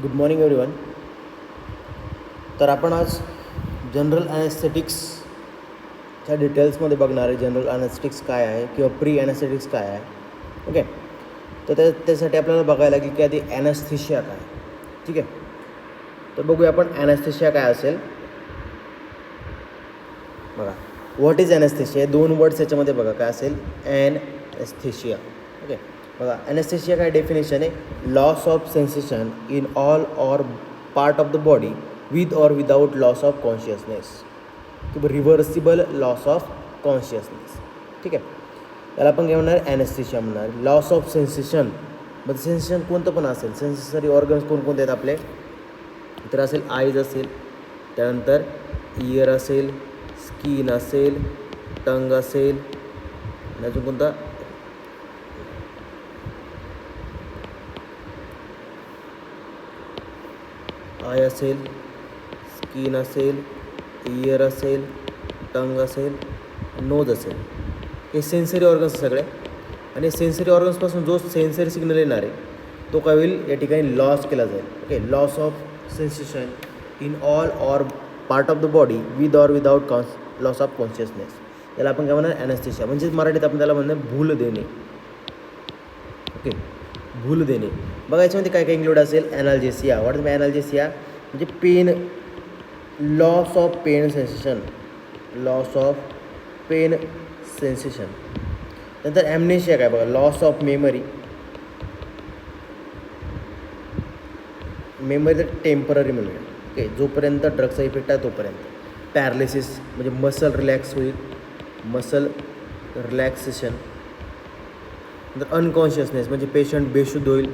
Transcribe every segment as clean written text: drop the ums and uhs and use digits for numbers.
Good morning everyone. तर आपण आज जनरल ॲनेस्थेटिक्सच्या डिटेल्समध्ये बघणार आहे. जनरल ॲनेस्थेटिक्स काय आहे किंवा प्री ॲनेस्थेटिक्स काय आहे. ओके, तर त्यासाठी आपल्याला बघायला लागेल की आधी ॲनेस्थेशिया काय. ठीक आहे, तर बघूया आपण ॲनेस्थेशिया काय असेल. बघा, व्हॉट इज ॲनेस्थेशिया, दोन वर्ड्स याच्यामध्ये बघा काय असेल. ॲनेस्थेशिया. ओके, बघा ॲनेस्थेशिया काय डेफिनेशन आहे. Loss of sensation in all or part of the body with or without loss of consciousness किंवा रिव्हर्सिबल लॉस ऑफ कॉन्शियसनेस. ठीक आहे, त्याला आपण काय म्हणणार, ॲनेस्थेशिया म्हणणार. लॉस ऑफ सेन्सेशन, मग सेन्सेशन कोणतं पण असेल. सेन्सेसरी ऑर्गन्स कोणकोणते आहेत आपले, तर असेल आईज असेल, त्यानंतर इयर असेल, स्किन असेल, टंग असेल, आणि अजून कोणता, आय असेल, स्किन असेल, इयर असेल, टंग असेल, नोज असेल. हे सेन्सरी ऑर्गन्स सगळे. आणि सेन्सरी ऑर्गन्सपासून जो सेन्सरी सिग्नल येणार आहे तो काय होईल, या ठिकाणी लॉस केला जाईल. Okay, loss of sensation in all or part of the body with or without loss of consciousness. त्याला आपण काय म्हणणार, ॲनेस्थेशिया. म्हणजेच मराठीत आपण त्याला म्हणणार भूल देणे. ओके, भूल देणे. बघा याच्यामध्ये काय काय इन्क्लूड असेल. ॲनाल्जेसिया. व्हॉट इज ॲनाल्जेसिया, म्हणजे pain, loss of pain sensation, loss of pain sensation. नंतर ॲम्नेशिया काय बघा, लॉस ऑफ मेमरी. मेमरी तर टेम्पररी म्हणूया. ओके, जोपर्यंत ड्रगचा इफेक्ट आहे तोपर्यंत. पॅरालिसिस म्हणजे मसल रिलॅक्स होईल, मसल रिलॅक्सेशन. नंतर अनकॉन्शियसनेस म्हणजे पेशंट बेशुद्ध होईल,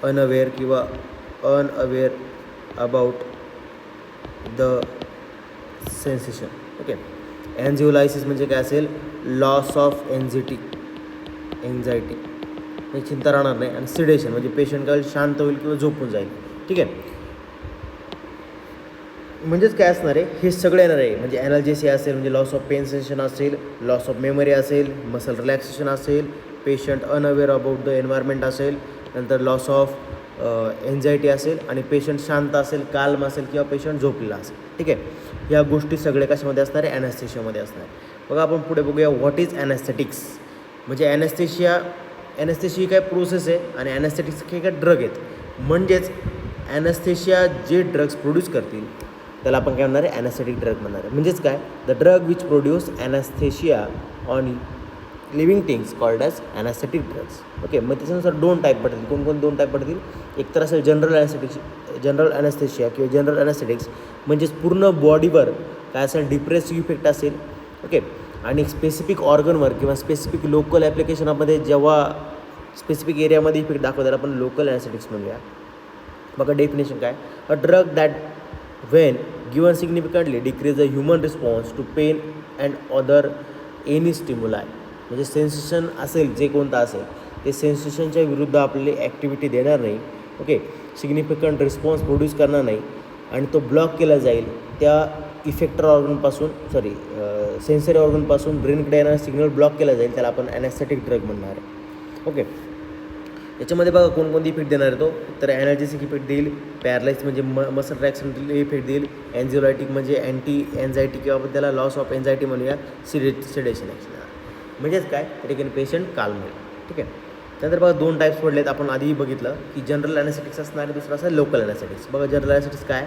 अनअवेअर किंवा unaware about the sensation. Okay, anxiolysis म्हणजे काय असेल, लॉस ऑफ एन्झायटी म्हणजे चिंता राहणार नाही. आणि सिडेशन म्हणजे पेशंट काय शांत होईल किंवा झोपून जाईल. ठीक आहे, म्हणजेच काय असणार आहे, हे सगळे येणार आहे. म्हणजे ॲनाल्जेसिया असेल म्हणजे लॉस ऑफ पेन सेन्सेशन असेल, लॉस ऑफ मेमरी असेल, मसल रिलॅक्सेशन असेल, patient unaware about the environment असेल, नंतर लॉस ऑफ एन्झायटी असेल, आणि पेशंट शांत असेल, काल्म असेल किंवा पेशंट झोपलेला असेल. ठीक आहे, ह्या गोष्टी सगळे कशामध्ये असणार आहे, ॲनेस्थेशियामध्ये असणार. बघा आपण पुढे बघूया व्हॉट इज ॲनेस्थेटिक्स. म्हणजे ॲनेस्थेशिया ही काय प्रोसेस आहे आणि ॲनेस्थेटिक्स हे काय ड्रग आहेत. म्हणजेच ॲनेस्थेशिया जे ड्रग्स प्रोड्यूस करतील त्याला आपण काय म्हणणार आहे, ॲनेस्थेटिक ड्रग म्हणणार आहे. म्हणजेच काय, the drug which produce anaesthesia on living things called as anaesthetic drugs. Okay, मग त्याच्यानुसार दोन टाईप पडतील. कोणकोण दोन टाईप पडतील. एक तर असेल जनरल ॲनेस्थेशिया किंवा जनरल ॲनेस्थेटिक्स, म्हणजेच पूर्ण बॉडीवर काय असेल, डिप्रेसिव्ह इफेक्ट असेल. ओके, आणि स्पेसिफिक ऑर्गनवर किंवा स्पेसिफिक लोकल ॲप्लिकेशनमध्ये जेव्हा स्पेसिफिक एरियामध्ये इफेक्ट दाखवतात आपण लोकल ॲनेस्थेटिक्स म्हणूया. बघा डेफिनेशन काय, a drug that when given significantly decrease the human response to pain and other any stimuli. म्हणजे सेन्सेशन असेल जे कोणतं असेल ते सेन्सेशनच्या विरुद्ध आपल्याला ॲक्टिव्हिटी देणार नाही. ओके, सिग्निफिकंट रिस्पॉन्स प्रोड्यूस करणार नाही, आणि तो ब्लॉक केला जाईल त्या इफेक्टर ऑर्गनपासून, सेन्सरी ऑर्गनपासून ब्रेनकडे येणारा सिग्नल ब्लॉक केला जाईल, त्याला आपण ॲनेस्थेटिक ड्रग म्हणणार आहे. ओके, याच्यामध्ये बघा कोणकोणती इफेक्ट देणार आहे तो, तर ॲनाल्जेसिक इफेक्ट देईल, पॅरालाइज म्हणजे मसल रिलॅक्सेशन इफेक्ट देईल, एन्झिओलायटिक म्हणजे अँटी एन्झायटी किंवा आपण त्याला लॉस ऑफ एन्झायटी म्हणूया, सिडेशन ॲक्शन. म्हणजेच काय, त्या ठिकाणी पेशंट काल्म होईल. ठीक आहे, त्यानंतर बघा दोन टाईप्स पडलेत. आपण आधीही बघितलं की जनरल ॲनेस्थेटिक्स असणार आहे, दुसरं असं लोकल ॲनेस्थेटिक्स. बघा जनरल ॲनेस्थेटिक्स काय,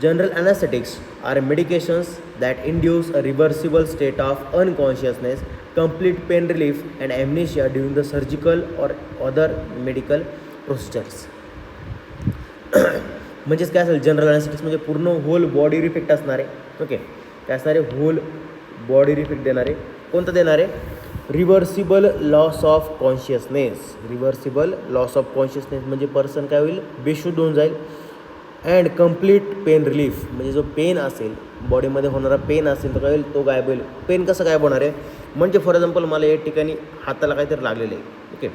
general anaesthetics are medications that induce a reversible state of unconsciousness, complete pain relief and amnesia during the surgical or other medical procedures. म्हणजेच काय असेल, जनरल ॲनेस्थेटिक्स म्हणजे पूर्ण होल बॉडी इफेक्ट असणार आहे. Okay, काय असणार आहे, होल बॉडी इफेक्ट देणार आहे. कोणतं देणार आहे, reversible loss of consciousness. Reversible loss of consciousness म्हणजे पर्सन काय होईल, बेशुद्ध होऊन जाईल. अँड कम्प्लीट पेन रिलीफ म्हणजे जो पेन असेल, बॉडीमध्ये होणारा पेन असेल तर काय होईल, तो गायब होईल. पेन कसं गायब होणार आहे, म्हणजे फॉर एक्झाम्पल मला या ठिकाणी हाताला काहीतरी लागलेलं आहे. ओके,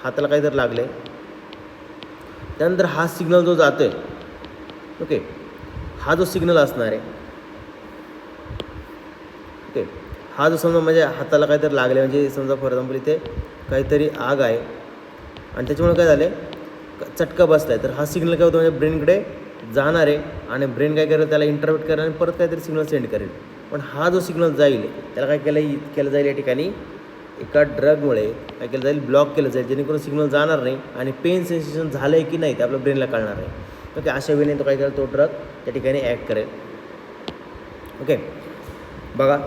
हाताला काहीतरी लागलं आहे, त्यानंतर हा सिग्नल जो जातो आहे, ओके, हा जो सिग्नल असणार आहे, ओके, हा जो समजा म्हणजे हाताला काहीतरी लागले, म्हणजे समजा फॉर एक्झाम्पल इथे काहीतरी आग आहे आणि त्याच्यामुळे काय झाले, चटका बसला आहे तर हा सिग्नल काय होतो म्हणजे ब्रेनकडे जाणार आहे आणि ब्रेन काय करेल त्याला इंटरप्रेट करेल आणि परत काहीतरी सिग्नल सेंड करेल. पण हा जो सिग्नल जाईल त्याला काय केलं जाईल या ठिकाणी एका ड्रगमुळे काय केलं जाईल, ब्लॉक केलं जाईल, जेणेकरून सिग्नल जाणार नाही आणि पेन सेन्सेशन झालं आहे की नाही ते आपल्या ब्रेनला कळणार आहे. ओके, अशा वेळेने तो काय करेल, तो ड्रग त्या ठिकाणी ॲक्ट करेल. ओके, बघा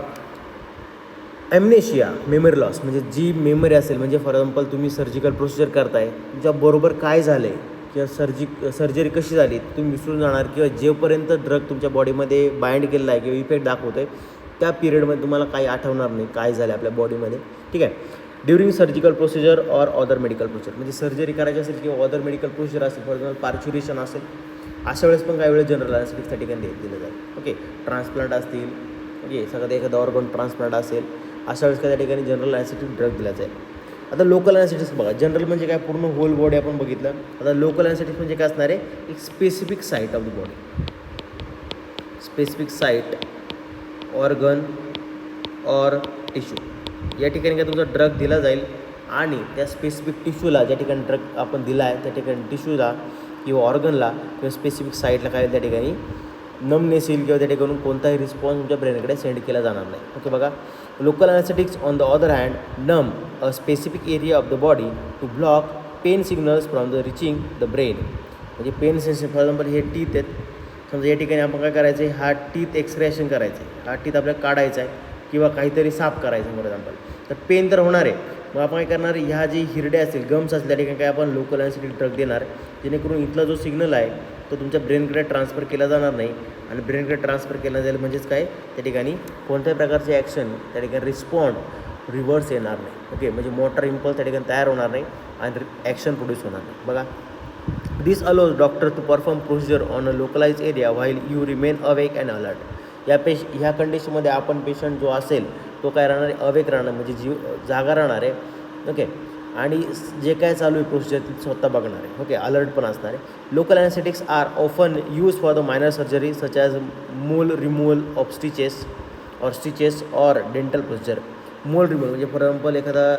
ॲम्नेशिया, मेमरी लॉस, म्हणजे जी मेमरी असेल, म्हणजे फॉर एक्झाम्पल तुम्ही सर्जिकल प्रोसिजर करताय, तुमच्याबरोबर काय झालं आहे किंवा सर्जरी कशी झाली तुम्ही विसरून जाणार, किंवा जेपर्यंत ड्रग तुमच्या बॉडीमध्ये बाइंड केलेला आहे किंवा इफेक्ट दाखवतो आहे त्या पिरियडमध्ये तुम्हाला काही आठवणार नाही काय झालं आपल्या बॉडीमध्ये. ठीक आहे, during surgical procedure or other medical procedure, म्हणजे सर्जरी करायची असेल किंवा अदर मेडिकल प्रोसिजर असेल, फॉर एक्झाम्पल पार्च्युरेशन असेल, अशा वेळेस पण काही वेळेस जनरल ॲनेस्थेटिक त्या ठिकाणी दिलं जाईल. ओके, ट्रान्सप्लांट असतील, ओके, सगळं एखादा ऑर्गन ट्रान्सप्लांट असेल, अशा वेळेस काय त्या ठिकाणी जनरल ॲनेस्थेटिक ड्रग दिला जाईल. आता लोकल ॲनेस्थेटिक्स बघा, जनरल म्हणजे काय पूर्ण होल बॉडी आपण बघितलं. आता लोकल ॲनेस्थेटिक्स म्हणजे काय असणार आहे, एक specific site of the body, specific site, organ or tissue, या ठिकाणी काय तुमचा ड्रग दिला जाईल आणि त्या स्पेसिफिक टिश्यूला, ज्या ठिकाणी ड्रग आपण दिला आहे त्या ठिकाणी टिश्यूला किंवा ऑर्गनला किंवा स्पेसिफिक साईटला काय त्या ठिकाणी नमनेस येईल किंवा त्या ठिकाणी कोणताही रिस्पॉन्स तुमच्या ब्रेनकडे सेंड केला जाणार नाही. ओके, बघा local anaesthetics on the other hand numb a specific area of the body to block pain signals from the reaching the brain. म्हणजे पेन सेन्सेशन, फॉर एक्झाम्पल हे टीथ आहेत, समजा या ठिकाणी आपण काय करायचं आहे, हा टीथ एक्सट्रॅक्शन करायचं आहे, हा टीथ आपल्याला काढायचा आहे किंवा काहीतरी साफ करायचं फॉर एक्झाम्पल, तर पेन तर होणार आहे. मग आपण काय करणार, ह्या जी हिरडे असतील, गम्स असतील, त्या ठिकाणी काय आपण लोकल ॲनेस्थेटिक ड्रग देणार, जेणेकरून इथला जो सिग्नल आहे तो तुमच्या ब्रेनकडे ट्रान्सफर केला जाणार नाही. आणि ब्रेनकडे ट्रान्सफर केला जाईल म्हणजेच काय, त्या ठिकाणी कोणत्याही प्रकारचे ॲक्शन, त्या ठिकाणी रिस्पॉन्ड रिव्हर्स येणार नाही. ओके, म्हणजे मोटर इम्पल्स त्या ठिकाणी तयार होणार नाही आणि ॲक्शन प्रोड्यूस होणार नाही. बघा, this allows doctor to perform procedure on a localize area while you remain awake and alert. ह्या कंडिशनमध्ये आपण पेशंट जो असेल तो काय राहणार आहे, अवेक राहणार, म्हणजे जागा राहणार आहे. ओके, आणि जे काय चालू आहे प्रोसिजर ती स्वतः बघणार आहे. ओके, अलर्ट पण असणार आहे. Local anaesthetics are often use for the minor surgery such as mole removal of stitches or dental procedure. Mole removal म्हणजे फॉर एक्झाम्पल एखादा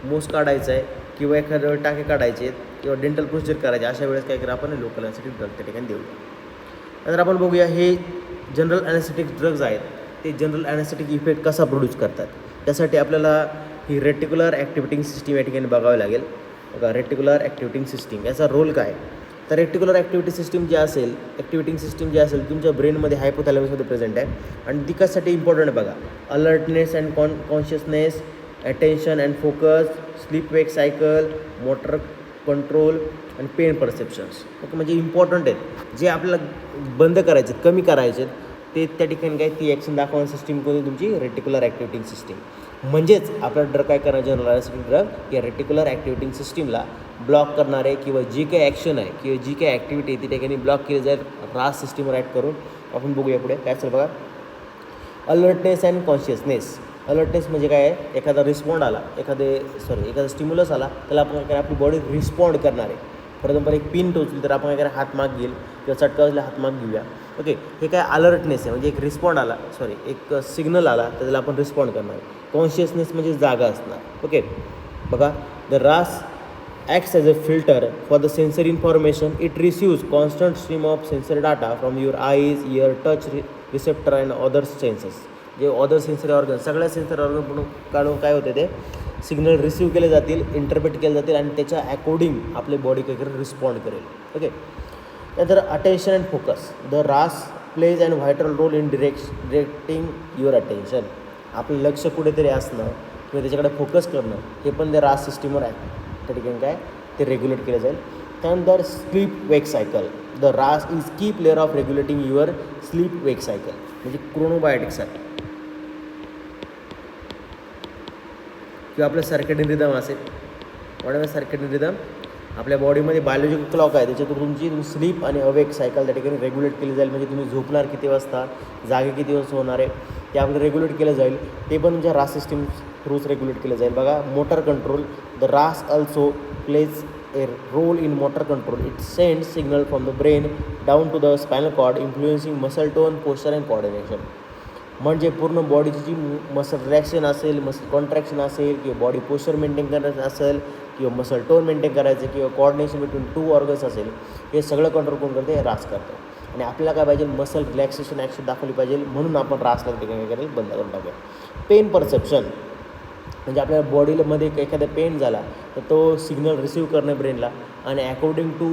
मूस काढायचा आहे किंवा एखादं टाके काढायचे आहेत किंवा डेंटल प्रोसिजर करायचे, अशा वेळेस काय करा, आपण लोकल ॲनेस्थेटिक ड्रग त्या ठिकाणी देऊया. नंतर आपण बघूया हे जनरल ॲनेस्थेटिक ड्रग्ज आहेत ते जनरल ॲनेस्थेटिक इफेक्ट कसा प्रोड्यूस करतात. त्यासाठी आपल्याला ही रेटिक्युलर ॲक्टिव्हेटिंग सिस्टीम या ठिकाणी बघावी लागेल. बघा, रेटिक्युलर ॲक्टिव्हेटिंग सिस्टीम याचा रोल काय, तर रेटिक्युलर ॲक्टिव्हिटी सिस्टीम जी असेल तुमच्या ब्रेनमध्ये हायपोथॅलॅमसमध्ये प्रेझेंट आहे आणि ती कशासाठी इम्पॉर्टंट आहे बघा, alertness and consciousness, attention and focus, sleep wake cycle, motor control आणि पेन परसेप्शन्स. ओके, म्हणजे इम्पॉर्टंट आहेत, जे आपल्याला बंद करायचे आहेत, कमी करायचे आहेत, ते त्या ठिकाणी काय ती ॲक्शन दाखवणारी सिस्टीम कोणती, तुमची रेटिक्युलर ॲक्टिव्हेटिंग सिस्टीम. म्हणजेच आपला ड्रग काय करणार, जनरल ॲनेस्थेटिक ड्रग या रेटिक्युलर ॲक्टिव्हेटिंग सिस्टीमला ब्लॉक करणारे किंवा जी काही ॲक्शन आहे किंवा जी काही ॲक्टिव्हिटी आहे ती ठिकाणी ब्लॉक केली जाईल रास सिस्टीमवर ॲक्ट करून. आपण बघूया पुढे काय असेल बघा. Alertness and consciousness. अलर्टनेस म्हणजे काय आहे, एखादा रिस्पॉन्ड आला, एखादा स्टिम्युलस आला, त्याला आपण काय आपली बॉडी रिस्पॉन्ड करणार आहे. फॉर एक्झाम्पल एक पिन टोचली तर आपण काय करा, हात माग घेईल किंवा चटका वाजला हात माग घेऊया. ओके, हे काय अलर्टनेस आहे, म्हणजे एक सिग्नल आला तर त्याला आपण रिस्पॉन्ड करणार. कॉन्शियसनेस म्हणजे जागा असणार. ओके, बघा, द रास acts as a filter for the sensory information. It receives constant stream of sensory data from your eyes, year, touch receptor and other census. जे अदर सेन्सरी ऑर्गन, सगळ्या sensory organ पण काढून काय होते, ते signal receive केले जातील, interpret केले जातील आणि त्याच्या अकॉर्डिंग आपली बॉडी काय करेल, रिस्पॉन्ड करेल. ओके, त्यानंतर attention and focus. The RAS plays and vital role in directing your attention. आपलं लक्ष कुठेतरी असणं किंवा त्याच्याकडे फोकस करणं हे पण त्या रास सिस्टीमवर आहे, त्या ठिकाणी काय ते रेग्युलेट केलं जाईल. त्यानंतर स्लीप वेक सायकल. द रास इज की player of regulating your sleep wake cycle, म्हणजे क्रोनोबायोटिक्स आहे किंवा आपलं सर्केडियन रिदम असेल. वॉट सर्केडियन रिदम आपल्या बॉडीमध्ये बायोलॉजिकल क्लॉक आहे, त्याच्यातून तुमची स्लीप आणि अवेक सायकल त्या ठिकाणी रेग्युलेट केली जाईल. म्हणजे तुम्ही झोपणार किती वाजता, जागे किती वाजता होणार आहे ते आपल्याला रेग्युलेट केलं जाईल. ते पण तुमच्या रास सिस्टीम थ्रूच रेग्युलेट केलं जाईल. बघा, motor control. The RAS also plays a role in motor control. It sends signal from the brain down to the spinal cord influencing muscle tone, posture and coordination. म्हणजे पूर्ण बॉडीची जी मसल रिलॅक्शन असेल, muscle contraction असेल, किंवा body posture maintain करायचं असेल, किंवा muscle tone maintain करायचं, किंवा कोऑर्डिनेशन बिटवीन 2 ऑर्गन्स असेल, हे सगळं कंट्रोल कोण करते? रास करतो. आणि आपल्याला काय पाहिजे? मसल रिलॅक्सेशन ॲक्शन दाखवली पाहिजे, म्हणून आपण रासला ठिकाणी करेल बंद करून टाकूया. पेन परसेप्शन म्हणजे आपल्या बॉडीमध्ये एखादा पेन झाला तर तो सिग्नल रिसीव्ह करणं ब्रेनला, आणि according to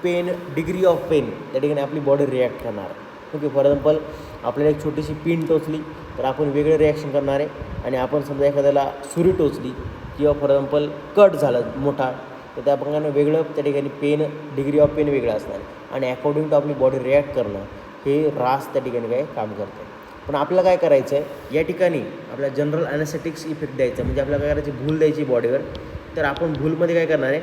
pain, degree of pain, त्या ठिकाणी आपली बॉडी रिॲक्ट करणार. ओके, फॉर एक्झाम्पल आपल्याला एक छोटीशी पिन टोचली तर आपण वेगळं रिॲक्शन करणार आहे, आणि आपण समजा एखाद्याला सुरी टोचली किंवा फॉर एक्झाम्पल कट झाला मोठा, तर त्या प्रकारे वेगळं त्या ठिकाणी पेन, डिग्री ऑफ पेन वेगळं असणार, आणि अकॉर्डिंग टू आपली बॉडी रिॲक्ट करणं हे रास त्या ठिकाणी काय काम करते. पण आपल्याला काय करायचं आहे? या ठिकाणी आपल्या जनरल ॲनेस्थेटिक्स इफेक्ट द्यायचा, म्हणजे आपल्याला काय करायची? भूल द्यायची बॉडीवर. तर आपण भूलमध्ये काय करणार आहे?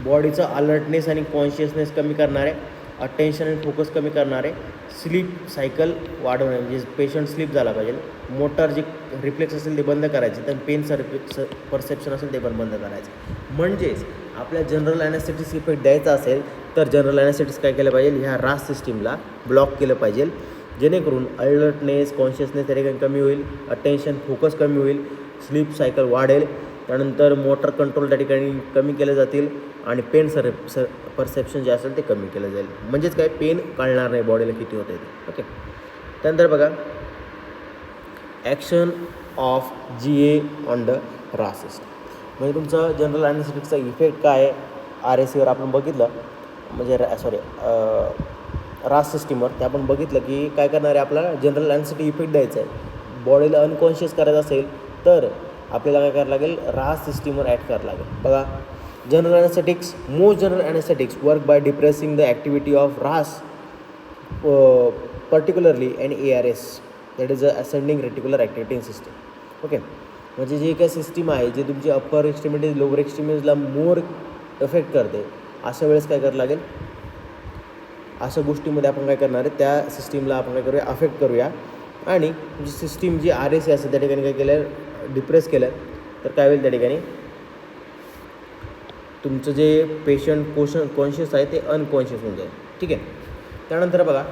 बॉडीचं अलर्टनेस आणि कॉन्शियसनेस कमी करणार आहे, अटेन्शन आणि फोकस कमी करणार आहे, स्लीप सायकल वाढवणे, म्हणजे पेशंट स्लीप झाला पाहिजे, मोटर जे रिफ्लेक्स असेल ते बंद करायचे, तर पेन परसेप्शन असेल ते पण बंद करायचं. म्हणजेच आपल्या जनरल ॲनेस्थेटिक्स इफेक्ट द्यायचा असेल तर जनरल ॲनेस्थेटिक्स काय केलं पाहिजे? ह्या रास सिस्टीमला ब्लॉक केलं पाहिजे, जेणेकरून अलर्टनेस, कॉन्शियसनेस त्या ठिकाणी कमी होईल, अटेन्शन फोकस कमी होईल, स्लीप सायकल वाढेल, त्यानंतर मोटर कंट्रोल त्या ठिकाणी कमी केले जातील, आणि पेन परसेप्शन जे असेल ते कमी केलं जाईल. म्हणजेच काय? पेन कळणार नाही बॉडीला किती होते ते. ओके, त्यानंतर बघा action of GA on the रास सिस्टम. म्हणजे तुमचं जनरल ॲनेस्थेटिक्सचा इफेक्ट काय आहे RACवर आपण बघितलं, म्हणजे रास सिस्टीमवर ते आपण बघितलं की काय करणार आहे? आपल्याला जनरल ॲनेस्थेटिक इफेक्ट द्यायचा आहे. बॉडीला अनकॉन्शियस करायचं असेल तर आपल्याला काय करावं लागेल? रास सिस्टीमवर ॲड करावं लागेल. बघा, general anaesthetics, most general anaesthetics work by depressing the activity of RAS, particularly an ARS, that is a ascending reticular activity system. Okay, म्हणजे जी काही सिस्टीम आहे जे तुमची अप्पर एक्स्ट्रीमिटीज लोअर एक्स्ट्रीमिटीजला मोर इफेक्ट करते, अशा वेळेस काय करावं लागेल? अशा गोष्टीमध्ये आपण काय करणार आहे? त्या सिस्टीमला आपण काय करूया? अफेक्ट करूया, आणि जी सिस्टीम जी RAC असेल त्या ठिकाणी काय केलं? डिप्रेस केलं, तर काय होईल? त्या ठिकाणी तुमचं जे पेशंट कॉन्शियस आहे ते अनकॉन्शियस होऊन जाईल. ठीक आहे, त्यानंतर बघा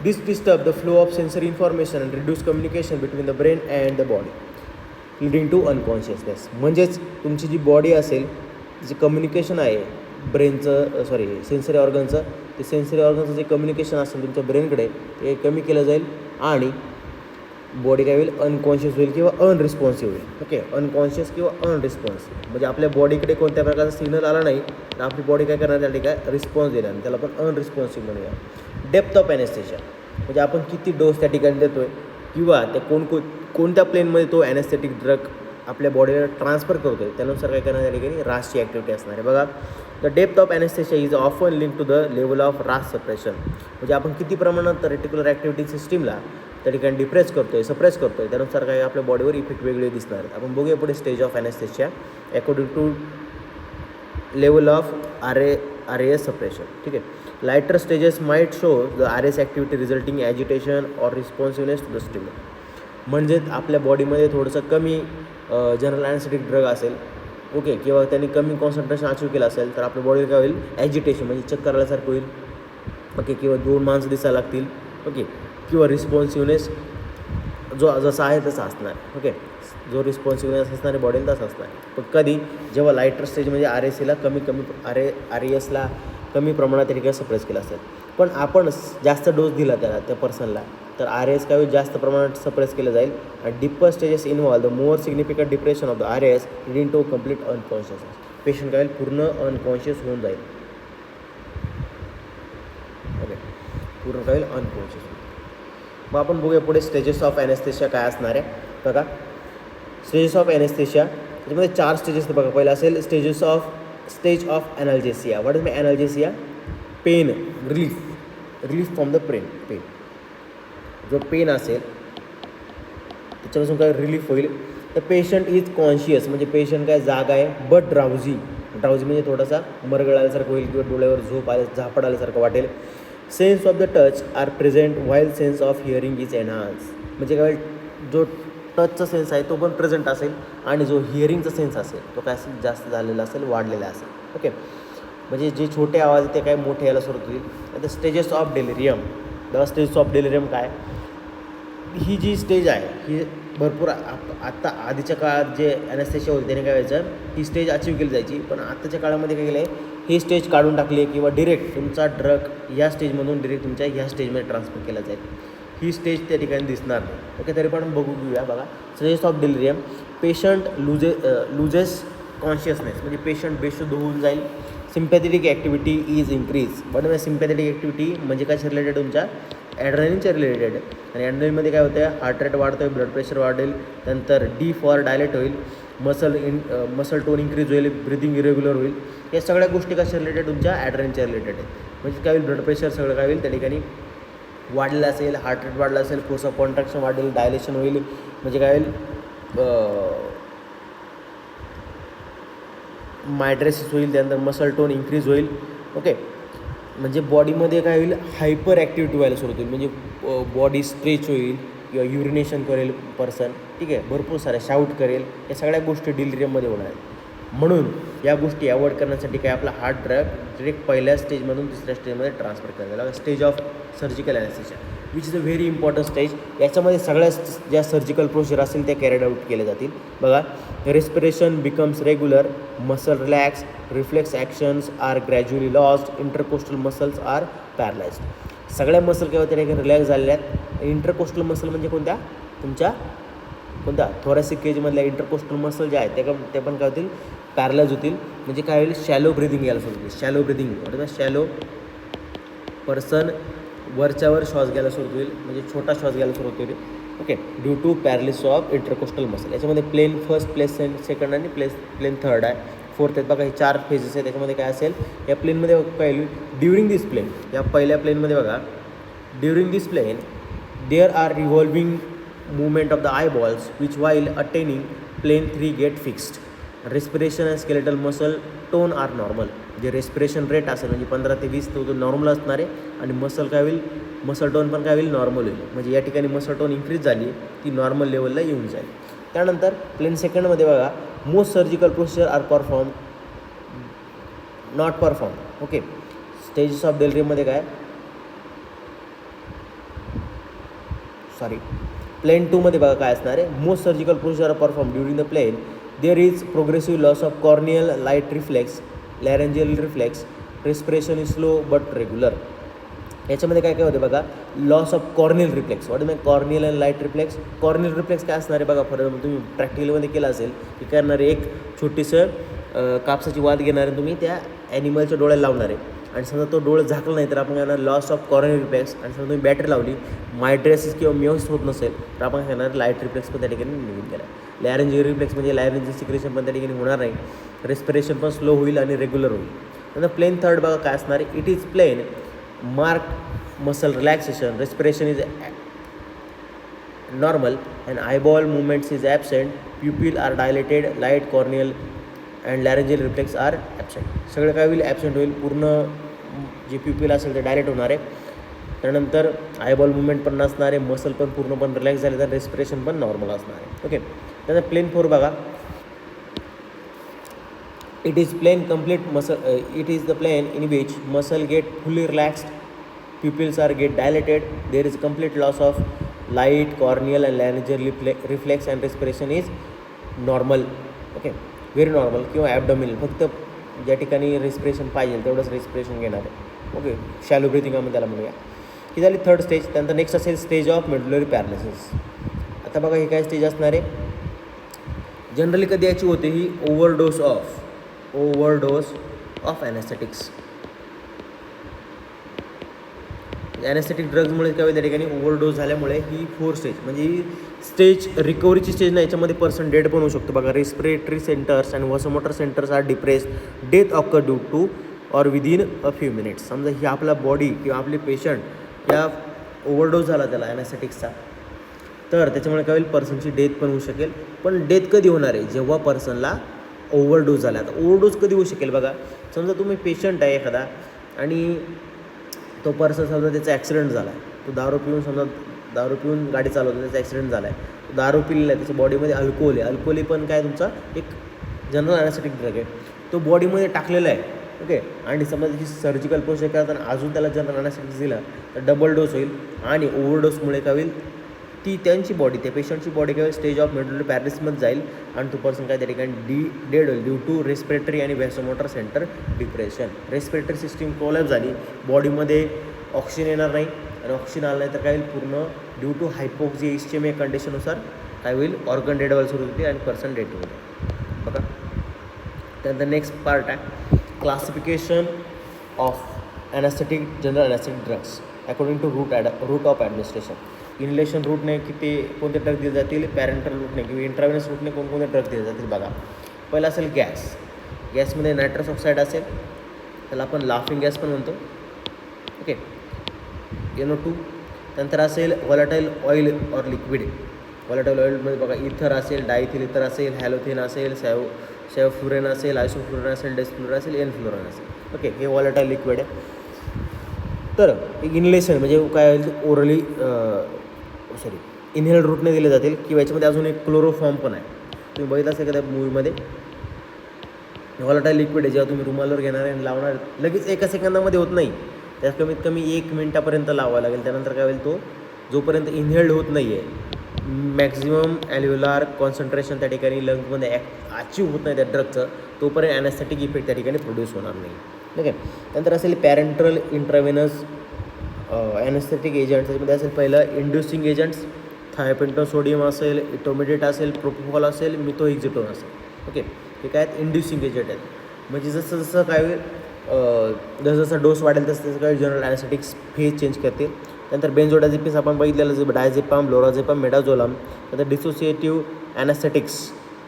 this disturb the flow of sensory information and reduce communication between the brain and the body leading to unconsciousness. म्हणजेच तुमची जी बॉडी असेल, जे कम्युनिकेशन आहे ब्रेनचं, सेन्सरी ऑर्गनचं, ते सेन्सरी ऑर्गनचं जे कम्युनिकेशन असेल तुमच्या ब्रेनकडे ते कमी केलं जाईल, आणि बॉडी काय होईल? अनकॉन्शियस होईल किंवा अनरिस्पॉन्सिव्ह होईल. ओके, अनकॉन्शियस किंवा अनरिस्पॉन्सिव्ह म्हणजे आपल्या बॉडीकडे कोणत्या प्रकारचा सिग्नल आला नाही तर आपली बॉडी काय करणार? त्या ठिकाणी रिस्पॉन्स देणार, आणि त्याला आपण अनरिस्पॉन्सिव्ह म्हणूया. डेप्थ ऑफ ॲनेस्थेशिया म्हणजे आपण किती डोस त्या ठिकाणी देतो आहे, किंवा ते कोणत्या प्लेनमध्ये तो ॲनेस्थेटिक ड्रग आपल्या बॉडीला ट्रान्सफर करतो आहे, त्यानुसार काय करणार? त्या ठिकाणी रासची ॲक्टिव्हिटी असणार आहे. बघा, the depth of anaesthesia is often link to the level of RAS suppression, म्हणजे आपण किती प्रमाणात रेटिक्युलर ॲक्टिव्हिटी सिस्टीमला त्या ठिकाणी डिप्रेस करतो आहे, सप्रेस करतो आहे, त्यानुसार काय आपल्या बॉडीवर इफेक्ट वेगळे दिसणार आहेत. आपण बघूया पुढे stage of anaesthesia according to level of RAS suppression. ठीक आहे, lighter stages might show the RAS activity resulting agitation or responsiveness to the stimulus. म्हणजेच आपल्या बॉडीमध्ये थोडंसं कमी जनरल ॲनेस्थेटिक ड्रग असेल, ओके, किंवा त्यांनी कमी कॉन्सन्ट्रेशन अचीव केलं असेल तर आपल्या बॉडीला काय होईल? ॲजिटेशन म्हणजे चक्कर आल्यासारखं होईल. ओके, किंवा 2 माणसं दिसायला लागतील. ओके, किंवा रिस्पॉन्सिव्हनेस जो जसा आहे तसा असणार. ओके, जो रिस्पॉन्सिव्हनेस असणार आहे बॉडीला तसा असणार. पण कधी? जेव्हा लायटर स्टेज म्हणजे RACला RASला कमी प्रमाणात त्या ठिकाणी सप्रेस केलं असेल. पण आपण जास्त डोस दिला त्या पर्सनला तर RAS काय होईल? जास्त प्रमाणात सप्रेस केलं जाईल, आणि deeper stages involve the more significant depression of the RAS leading to complete unconsciousness. Patient काय होईल? पूर्ण अनकॉन्शियस होऊन जाईल. ओके, पूर्ण काय होईल? अनकॉन्शियस. मग आपण बघूया पुढे स्टेजेस ऑफ ॲनेस्थेशिया काय असणार आहे. बघा, स्टेजेस ऑफ ॲनेस्थेशिया त्याच्यामध्ये 4 स्टेजेस बघा. पहिला असेल stage of analgesia. What is my analgesia? Pain relief from the pain. जो पेन असेल त्याच्यापासून काय रिलीफ होईल. तर पेशंट इज कॉन्शियस म्हणजे पेशंट काय जागा आहे, बट ड्राउझी म्हणजे थोडासा मरगळ आल्यासारखं होईल, किंवा डोळ्यावर झापड आल्यासारखं वाटेल. Sense of the touch are present while sense of hearing is enhance. म्हणजे काय, जो टचचा सेन्स आहे तो पण प्रेझेंट असेल, आणि जो हिअरिंगचा सेन्स असेल तो काय असेल? जास्त झालेला असेल, वाढलेला असेल. ओके, म्हणजे जे छोटे आवाज ते काय मोठे यायला सुरुवात होईल. आता stages of delirium. The stages of delirium काय? ही जी स्टेज आहे ही भरपूर आत्ता आधीच्या काळात जे ॲनेस्थेशिया होते त्याने काय व्हायचं, ही स्टेज अचीव केली जायची. पण आत्ताच्या काळामध्ये काय केलं आहे, ही स्टेज काढून टाकली आहे किंवा डिरेक्ट तुमचा ड्रग या स्टेजमधून डिरेक्ट तुमच्या ह्या स्टेजमध्ये ट्रान्सफर केला जाईल. ही स्टेज त्या ठिकाणी दिसणार नाही. ओके, तरी पण बघू घेऊया. बघा, stages of delirium. Patient loses consciousness, म्हणजे पेशंट बेशुद्ध होऊन जाईल. Sympathetic activity is increase. But sympathetic activity म्हणजे काय रिलेटेड, तुमच्या ॲड्रेनलिनच्या रिलेटेड. आणि ॲड्रेनलिनमध्ये काय होतं, हार्ट रेट वाढतो आहे, ब्लड प्रेशर वाढेल, त्यानंतर डी फॉर डायलेट होईल, मसल टोन इन्क्रीज होईल, ब्रिदिंग इरेग्युलर होईल. या सगळ्या गोष्टी कशा रिलेटेड, तुमच्या ॲड्रेनच्या रिलेटेड आहे. म्हणजे काय होईल, ब्लड प्रेशर सगळं काय होईल त्या ठिकाणी वाढलं असेल, हार्ट रेट वाढलं असेल, फोर्स ऑफ कॉन्ट्रॅक्शन वाढेल, डायलेशन होईल. म्हणजे काय होईल, मायड्रेसिस होईल, त्यानंतर मसल टोन इन्क्रीज होईल. ओके, म्हणजे बॉडीमध्ये काय होईल, हायपर ॲक्टिव्हिटी व्हायला सुरू होईल. म्हणजे बॉडी स्ट्रेच होईल किंवा युरिनेशन करेल पर्सन. ठीक आहे, भरपूर साऱ्या शाऊट करेल. या सगळ्या गोष्टी डिलिरियममध्ये होणार आहेत. म्हणून या गोष्टी अवॉइड करण्यासाठी काय, आपला हार्ट ड्रग डिरेक्ट पहिल्या स्टेजमधून दुसऱ्या स्टेजमध्ये ट्रान्सफर करायला. Stage of surgical anaesthesia which is a very important stage. याच्यामध्ये सगळ्या ज्या सर्जिकल प्रोसिजर असेल त्या कॅरिड आउट केल्या जातील. बघा, respiration becomes regular, muscle relax, reflex actions are gradually lost, intercostal muscles are paralysed. सगळ्या मसल काय होत्या रिलॅक्स झालेल्या आहेत. इंटरकोस्टल मसल म्हणजे कोणत्या, तुमच्या कोणत्या थोरॅसिक केजमधल्या इंटरकोस्टल मसल जे आहेत ते पण काय होतील, पॅरलाइज होतील. म्हणजे काय होईल, शॅलो ब्रिदिंग यायला सुरू होईल. शॅलो ब्रिदिंग म्हणजे शॅलो पर्सन वरच्यावर श्वास घ्यायला सुरू होईल, म्हणजे छोटा श्वास घ्यायला सुरू होईल. Okay, due to paralysis of intercostal muscle. याच्यामध्ये प्लेन फर्स्ट, प्लेस सेकंड आणि प्लेन थर्ड आहे, फोर्थ आहेत. बघा, हे 4 फेजेस आहेत. त्याच्यामध्ये काय असेल, या प्लेनमध्ये काय होईल, ड्युरिंग दिस प्लेन, या पहिल्या प्लेनमध्ये बघा, during this plane there are revolving movement of the eyeballs which while attaining plane 3 get fixed. Respiration and skeletal muscle tone are normal. जे रेस्पिरेशन रेट असेल म्हणजे 15 ते 20 तो नॉर्मल असणार आहे. आणि मसल काय होईल, मसल टोन पण काय होईल, नॉर्मल होईल. म्हणजे या ठिकाणी मसल टोन इन्क्रीज झाली, ती नॉर्मल लेवलला येऊन जाईल. त्यानंतर प्लेन सेकंडमध्ये बघा, most surgical procedure are perform not perform. Okay, stages of डिलिरियममध्ये काय, प्लेन 2मध्ये बघा काय असणार आहे, most surgical procedure perform during the plane. There is progressive loss of corneal light reflex, laryngeal reflex, respiration is slow but regular. याच्यामध्ये काय काय होते बघा, loss of corneal reflex. What is corneal and light reflex. Corneal reflex काय असणार आहे बघा, for example तुम्ही प्रॅक्टिकलमध्ये केलं असेल की करणारे एक छोटीसं कापसाची वाद घेणार आहे, तुम्ही त्या ॲनिमलच्या डोळ्याला लावणार आहे आणि समजा तो डोळे झाकला नाही तर आपण काय लॉस ऑफ कॉर्नियल रिफ्लेक्स. आणि समजा तुम्ही बॅटरी लावली, मायड्रेसिस किंवा मिओसिस होत नसेल तर आपण काय करणार, लाईट रिफ्लेक्स पण त्या ठिकाणी निघून गेला. लॅरेंजियल रिफ्लेक्स म्हणजे लॅरेंजियल सिक्रेशन पण त्या ठिकाणी होणार नाही, रेस्पिरेशन पण स्लो होईल आणि रेग्युलर होईल. नंतर प्लेन थर्ड बघा काय असणार आहे, it is plane mark muscle relaxation, respiration is normal and eyeball movements is absent, pupil are dilated, light corneal and laryngeal reflex are absent. सगळं काय होईल, ॲबसेंट होईल. पूर्ण जे प्युपिल असेल ते डायलेट होणार आहे. त्यानंतर आयबॉल मुवमेंट पण नसणार आहे, मसल पण पूर्णपण रिलॅक्स झाले, तर रेस्पिरेशन पण नॉर्मल असणार आहे. ओके, त्यानंतर प्लेन 4 बघा, it is plane complete muscle, it is the plane in which muscle get fully relaxed, pupils are get dilated, there is complete loss of light corneal and laryngeal reflex and respiration is normal. Okay, very normal किंवा abdominal, फक्त ज्या ठिकाणी respiration पाहिजे तेवढंच respiration घेणार आहे. Okay, shallow breathing आपण त्याला म्हणूया. ही झाली थर्ड स्टेज. त्यानंतर नेक्स्ट असेल स्टेज ऑफ मेडुलरी पॅरालिसिस. आता बघा ही काय स्टेज असणार आहे, जनरली कधी याची होते, ही ओव्हरडोस ऑफ ॲनेस्थेटिक्स. ॲनेस्थेटिक ड्रग्जमुळे काय होईल, त्या ठिकाणी ओव्हरडोस झाल्यामुळे ही 4 स्टेज, म्हणजे ही स्टेज रिकव्हरीची स्टेज नाही, याच्यामध्ये पर्सन डेड पण होऊ शकतो. बघा, respiratory centres and vasomotor centres are depressed, death occur due to or within a few minutes. समजा ही आपला बॉडी किंवा आपले पेशंट या ओव्हरडोस झाला त्याला ॲनेस्थेटिक्सचा, तर त्याच्यामुळे काय होईल, पर्सनची डेथ पण होऊ शकेल. पण डेथ कधी होणार आहे, जेव्हा पर्सनला ओव्हरडोस झाला. आता ओव्हरडोस कधी होऊ शकेल बघा, समजा तुम्ही पेशंट आहे एखादा आणि तो पर्सन समजा त्याचा ॲक्सिडेंट झाला आहे, तो दारू पिऊन गाडी चालवतो, त्याचा ॲक्सिडेंट झाला आहे, दारू पिलेला आहे, त्याच्या बॉडीमध्ये अल्कोहोल आहे. अल्कोहोल पण काय तुमचा एक जनरल ॲनेस्थेटिक ड्रग आहे, तो बॉडीमध्ये टाकलेला आहे. ओके, आणि समजा त्याची सर्जिकल प्रोसिजर करताना अजून त्याला जनरल ॲनेस्थेटिक्स दिला तर डबल डोस होईल आणि ओव्हरडोसमुळे काय होईल, ती त्यांची बॉडी त्या पेशंटची बॉडी काय स्टेज ऑफ मेंटल पॅरालिसिसमध्ये जाईल आणि तो पर्सन काय त्या ठिकाणी डेड होईल ड्यू टू रेस्पिरेटरी आणि vasomotor centre depression. Respiratory system collapse झाली, बॉडीमध्ये ऑक्सिजन येणार नाही आणि ऑक्सिजन आलं नाही तर काय होईल पूर्ण ड्यू टू हायपोक्सिया इस्चेमिया कंडिशननुसार काय होईल ऑर्गन डेड व्हायला सुरू होते आणि पर्सन डेड होईल. बघा त्यानंतर नेक्स्ट पार्ट आहे classification of anaesthetic general anaesthetic drugs according to route of administration. Inhalation रूटने किती कोणते ड्रग दिले जातील, पॅरेंटल रूटने किंवा इंट्राव्हेनस रूटने कोणकोणते ड्रग दिले जातील. बघा पहिला असेल गॅसमध्ये नायट्रस ऑक्साईड असेल, त्याला आपण लाफिंग गॅस पण म्हणतो. Okay NO2. नंतर असेल व्हॉलेटाईल ऑइल ऑर लिक्विड. व्हॉलेटाईल ऑइलमध्ये बघा इथर असेल, डायथिल इथर असेल, हॅलोथिन असेल, सेवफ्लुरेन असेल, आयसोफ्लुरेन असेल, डेसफ्लुरेन असेल, एनफ्लुरेन असेल. ओके हे व्हॉलेटाईल लिक्विड आहे. तर इनलेशन म्हणजे काय होईल ओरली इनहेल रूटने दिले जातील किंवा याच्यामध्ये अजून एक क्लोरोफॉर्म पण आहे. तुम्ही बघितलं असेल एखाद्या मूवीमध्ये व्हॉलेटाईल लिक्विड आहे जेव्हा तुम्ही रुमालावर घेणार आणि लावणार लगेच एका सेकंदामध्ये होत नाही, त्यात कमीत कमी 1 मिनिटापर्यंत लावावं लागेल. त्यानंतर काय होईल तो जोपर्यंत इनहेल्ड होत नाही आहे मॅक्झिमम ॲल्व्ह्युलार कॉन्सन्ट्रेशन त्या ठिकाणी लंग्समध्ये अचीव होत नाही त्या ड्रगचं तोपर्यंत ॲनेस्थेटिक इफेक्ट त्या ठिकाणी प्रोड्यूस होणार नाही. ठीक आहे. त्यानंतर असेल पॅरेंटल इंट्राव्हेनस ॲनेस्थेटिक एजंट्स. त्याच्यामध्ये असेल पहिलं इंड्युसिंग एजंट्स थायपेंटो सोडियम असेल, इटोमिडेट असेल, प्रोपोफॉल असेल, मिथोएक्झिटोन असेल. ओके हे काय आहेत इंड्युसिंग एजंट आहेत. म्हणजे जसं जसं काय होईल जसं जसं डोस वाढेल तसं तसं काय जनरल ॲनेस्थेटिक्स फेज चेंज करते. त्यानंतर बेन्झोडायझेपिन्स आपण बघितलेलं डायझेपाम, लोराझेपाम, मेडाझोलाम. त्यानंतर डिसोसिएटिव्ह ॲनेस्थेटिक्स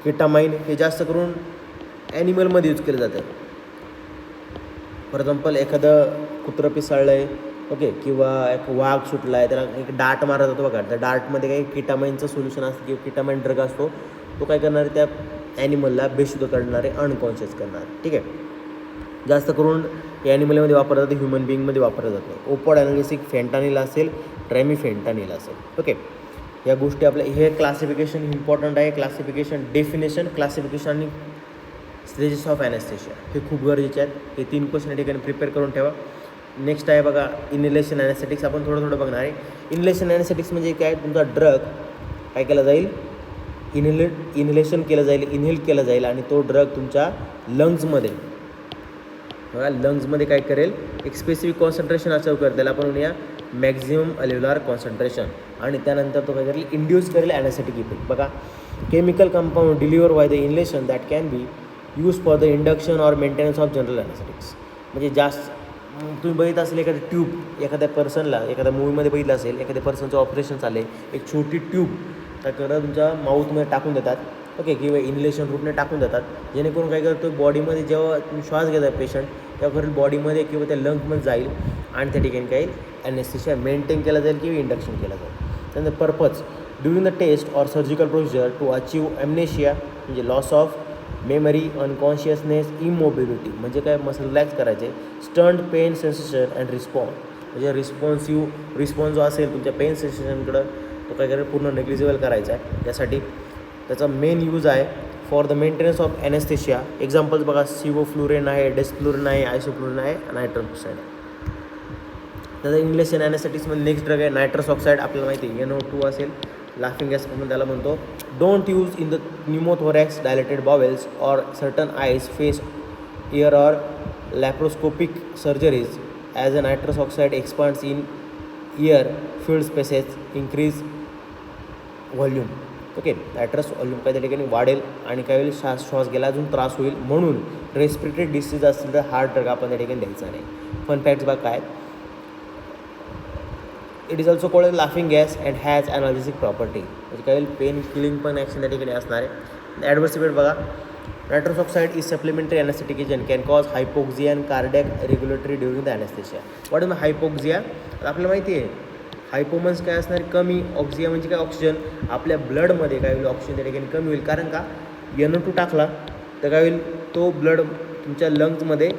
केटामाइन हे जास्त करून ॲनिमलमध्ये यूज केलं जातं. फॉर एक्झाम्पल एखादं कुत्रं पिसाळलं आहे ओके किंवा एक वाघ सुटला आहे त्याला एक डाट मारला जातो बघा, त्या डाटमध्ये काही किटामाइनचं सोल्युशन असतं किंवा किटामाइन ड्रग असतो. तो काय करणार आहे त्या ॲनिमलला बेशुद्ध करणार आहे, अनकॉन्शियस करणार. ठीक आहे. जास्त करून हे ॲनिमलमध्ये वापरलं जातं, ह्युमन बिईंगमध्ये वापरलं जात नाही. ओपॉड ॲनालिसिक फेंटानिल असेल, ट्रॅमिफेंटानिल असेल. ओके या गोष्टी आपल्या हे क्लासिफिकेशन इम्पॉर्टंट आहे. क्लासिफिकेशन क्लासिफिकेशन आणि स्टेजेस ऑफ ॲनेस्थेशिया हे खूप गरजेचे आहेत. हे 3 क्वेश्चन या ठिकाणी प्रिपेअर करून ठेवा. नेक्स्ट आहे बघा इनहेलेशन ॲनेस्थेटिक्स. आपण थोडं बघणार आहे. इनहेलेशन ॲनेस्थेटिक्स म्हणजे काय तुमचा ड्रग काय केला जाईल इनहेलेशन केलं जाईल, इनहेल केलं जाईल आणि तो ड्रग तुमच्या लंग्समध्ये बघा लंग्समध्ये काय करेल एक स्पेसिफिक कॉन्सन्ट्रेशन अचीव करेल, त्याला आपण म्हणूया मॅक्झिमम ॲल्व्ह्युलार कॉन्सन्ट्रेशन. आणि त्यानंतर तो काय करेल इंड्यूस करेल ॲनेस्थेटिक इफेक्ट. बघा chemical compound deliver by the inhalation that can be use for the induction or maintenance of general anaesthetics. म्हणजे जास्त तुम्ही बघितलं असेल एखादी ट्यूब एखाद्या पर्सनला एखाद्या मूवीमध्ये बघितलं असेल एखाद्या पर्सनचं ऑपरेशन चालले एक छोटी ट्यूब त्या करत तुमच्या माऊथमध्ये टाकून देतात ओके किंवा इनलेशन रूटने टाकून देतात जेणेकरून काय करतो बॉडीमध्ये जेव्हा तुम्ही श्वास घेता पेशंट तेव्हा खरं बॉडीमध्ये किंवा त्या लंग्समध्ये जाईल आणि त्या ठिकाणी काही ॲनेस्थेशिया मेंटेन केला जाईल किंवा इंडक्शन केलं जाईल. त्यानंतर purpose during the test or surgical procedure to achieve amnesia म्हणजे loss of memory, unconsciousness, immobility म्हणजे काय मसल रिलॅक्स करायचे, stunt pain sensation and response म्हणजे रिस्पॉन्स जो असेल तुमच्या पेन सेन्सेशनकडं तो काय करेल पूर्ण नेग्लिजिबल करायचा आहे. त्यासाठी त्याचा मेन यूज आहे for the maintenance of anaesthesia. Examples बघा सिवोफ्लुरेन आहे, डेसफ्लुरेन आहे, आयसोफ्लुरेन आहे, नायट्रस ऑक्साईड आहे. त्याचा इंग्लिशन ॲनेस्थेटिक्समध्ये नेक्स्ट ड्रग आहे नायट्रस ऑक्साईड. आपल्याला माहिती आहे NO2 असेल, लाफिंग गॅस म्हणून त्याला म्हणतो. Don't use in the pneumothorax, dilated bowels or certain eyes, face, ear or laparoscopic surgeries as a nitrous oxide expands in air filled spaces increase volume. Okay nitrous volume काय त्या ठिकाणी वाढेल आणि काय होईल श्वास घ्यायला अजून त्रास होईल म्हणून रेस्पिरेटरी डिसीज असतील तर हार्ट ड्रग आपण त्या ठिकाणी द्यायचा नाही. फन फॅक्ट्स बघा काय it is also called laughing gas and has ॲनाल्जेसिक property म्हणजे काय होईल पेन किलिंग पण ॲक्शन त्या ठिकाणी असणार आहे. ॲडवर्स इफेक्ट बघा nitrous oxide is supplementary anaesthetic agent can cause hypoxia and cardiac regulatory during the anaesthesia. What is hypoxia आपल्याला माहिती आहे हायपोमन्स काय असणार कमी, ऑक्झिया म्हणजे काय ऑक्सिजन आपल्या ब्लडमध्ये काय होईल ऑक्सिजन त्या ठिकाणी कमी होईल कारण का NO2 टाकला तर काय होईल तो ब्लड तुमच्या लंग्समध्ये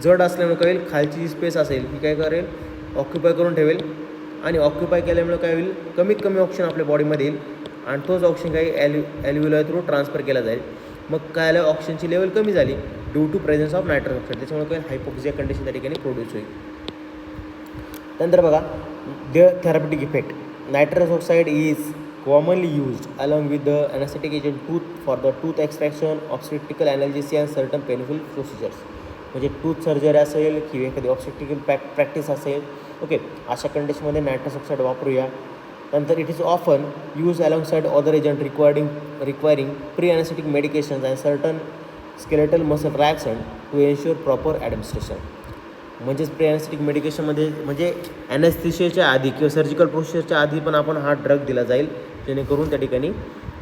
जड असल्यामुळे काय होईल खालची जी स्पेस असेल ही काय करेल ऑक्युपाय करून ठेवेल आणि ऑक्युपाय केल्यामुळे काय होईल कमीत कमी ऑक्सिजन आपल्या बॉडीमध्ये येईल आणि तोच ऑक्सिजन काही ॲल्व्ह्युलर थ्रू ट्रान्सफर केला जाईल. मग काय झालं ऑक्सिजनची लेवल कमी झाली due to presence of nitrous oxide त्याच्यामुळे काय हायपोक्झिया कंडिशन त्या ठिकाणी प्रोड्यूस होईल. त्यानंतर बघा थेरॅप्युटिक effect nitrous oxide is commonly used along with the anesthetic agent for the tooth extraction, obstetrical analgesia and certain painful procedures. म्हणजे टूथ सर्जरी असेल किंवा एखादी ऑब्स्टेट्रिकल प्रॅक्टिस असेल, ओके, अशा कंडिशनमध्ये नायट्रस ऑक्साईड वापरूया. नंतर it is often use alongside other agent requiring pre anaesthetic medications and certain skeletal muscle reaction to ensure proper administration. म्हणजेच प्री अनेस्थेटिक मेडिकेशनमध्ये म्हणजे ॲनेस्थेशियाच्या आधी किंवा सर्जिकल प्रोसिजरच्या आधी पण आपण हा ड्रग दिला जाईल, जेणेकरून त्या ठिकाणी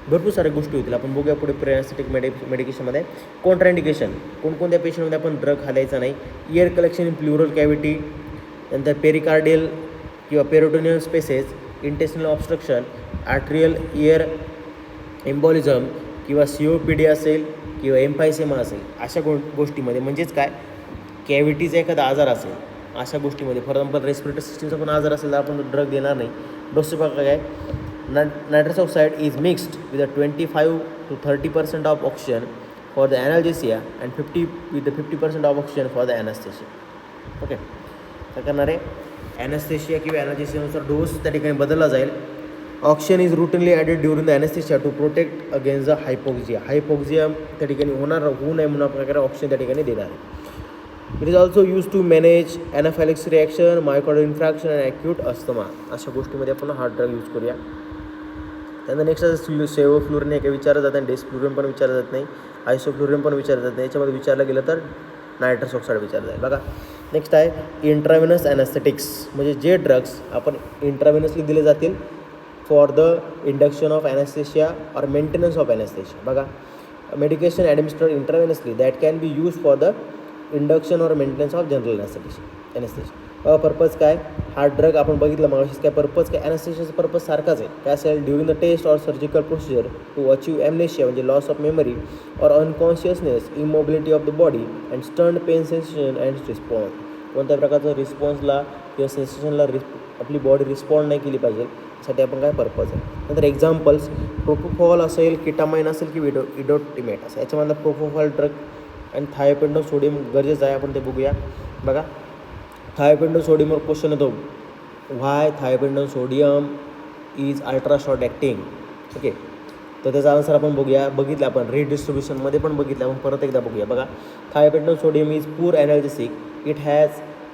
भरपूर साऱ्या गोष्टी होतील. आपण बघूया पुढे प्री अनेस्थेटिक मेडिकेशनमध्ये कॉन्ट्राइंडिकेशन, कोणकोणत्या पेशंटमध्ये आपण ड्रग घालायचा नाही. Air collection in pleural cavity, नंतर पेरिकार्डियल किंवा peritoneal spaces, intestinal obstruction, arterial air embolism किंवा COPD असेल किंवा एम्फायसेमा असेल, अशा गोष्टीमध्ये म्हणजेच काय कॅव्हिटीचा एखादा आजार असेल अशा गोष्टीमध्ये, फॉर एक्झाम्पल रेस्पिरेटरी सिस्टमचा पण आजार असेल तर आपण ड्रग देणार नाही. डोसेज बघा काय, nitrous oxide is mixed with 25 to 30% of oxygen for the analgesia and 50% of oxygen for the anaesthesia. Okay, काय करणार आहे, ॲनास्थेशिया किंवा ॲनाल्जेसियानुसार डोस त्या ठिकाणी बदलला जाईल. Oxygen is routinely added during the anaesthesia to protect against the hypoxia त्या ठिकाणी होऊ नये म्हणून प्रकारे ऑक्सिजन त्या ठिकाणी देणार आहे. It is also use to manage anaphylaxis reaction, myocardial infarction and acute asthma, अशा गोष्टीमध्ये आपण हा ड्रग यूज करूया. त्यानंतर नेक्स्ट सेवोफ्लुरिन हे काही विचारलं जात नाही, डेस्फ्लुरिन पण विचारलं जात नाही, आयसोफ्लुरिन पण विचारलं जात नाही. याच्यामध्ये विचारलं गेलं तर नायट्रस ऑक्साईड विचारलं जाईल. बघा नेक्स्ट आहे इंट्राव्हेनस ॲनेस्थेटिक्स, म्हणजे जे ड्रग्स आपण इंट्राव्हेनसली दिले जातील for the induction of anaesthesia और मेंटेनन्स ऑफ ॲनेस्थेशिया. बघा medication administered intravenously that can be use for the induction और maintenance of general anaesthesia. Purpose काय, हा ड्रग आपण बघितलं मग काय पर्पज काय, ॲनेस्थेशियाचा पर्पज सारखाच आहे. काय असेल, during the test or surgical procedure to achieve amnesia म्हणजे loss of memory or unconsciousness, immobility of the body and stern pain sensation and response. कोणत्या प्रकारचं रिस्पॉन्सला किंवा सेन्सेशनला आपली बॉडी रिस्पॉन्ड नाही केली पाहिजे, यासाठी आपण काय पर्पज आहे. नंतर एक्झाम्पल्स प्रोपोफॉल असेल, किटामाइन असेल की इडोटिमेट असेल, याच्यामधला प्रोपोफॉल ड्रग आणि थायोपेंडो सोडियम गरजेचं आहे, आपण ते बघूया. बघा थायोपेंडो सोडियमवर क्वेश्चन येतो, why thiopentone sodium is ultra short acting. Okay, तर त्याचा आन्सर आपण बघितलं आपण रिडिस्ट्रिब्युशनमध्ये पण बघितलं, आपण परत एकदा बघूया. बघा थायोपेंडो सोडियम इज पूर ॲनाल्जेसिक,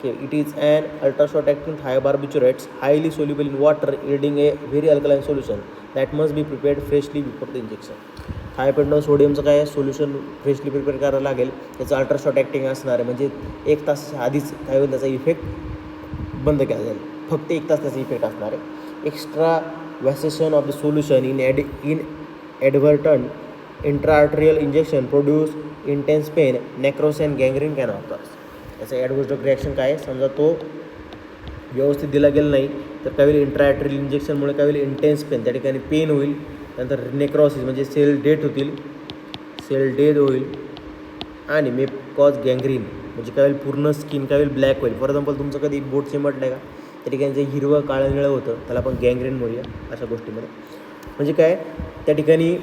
it is an ultra short acting thiobarbiturates highly soluble in water yielding a very alkaline solution that must be prepared freshly before the injection. थायोपेंडो सोडियमचं काय सोल्युशन फ्रेशली प्रिपेअर करायला लागेल, त्याचं अल्ट्रा शॉर्ट ॲक्टिंग असणार आहे, म्हणजे 1 तासाच्या आधीच काय होईल त्याचा इफेक्ट बंद केला जाईल, फक्त 1 तास त्याचा इफेक्ट असणार आहे. Extravasation of the solution in inadvertent intraarterial injection produce intense pain, necrosis and gangrene can occurs. याचं ॲडवर्स ड्रग रिॲक्शन काय, समजा तो व्यवस्थित दिला गेला नाही तर काय होईल, इंट्राआर्टेरियल इंजेक्शनमुळे काय होईल, इंटेन्स पेन त्या ठिकाणी पेन होईल. नंतर नेक्रॉसिस म्हणजे सेल डेथ होईल आणि मे कॉज गँग्रीन म्हणजे काय होईल, पूर्ण स्किन काय होईल, ब्लॅक होईल. फॉर एक्झाम्पल तुमचं कधी बोट चिमटलं का, त्या ठिकाणी जे हिरवं काळं निळं होतं त्याला आपण गँग्रीन म्हणूया. अशा गोष्टीमध्ये म्हणजे काय, त्या ठिकाणी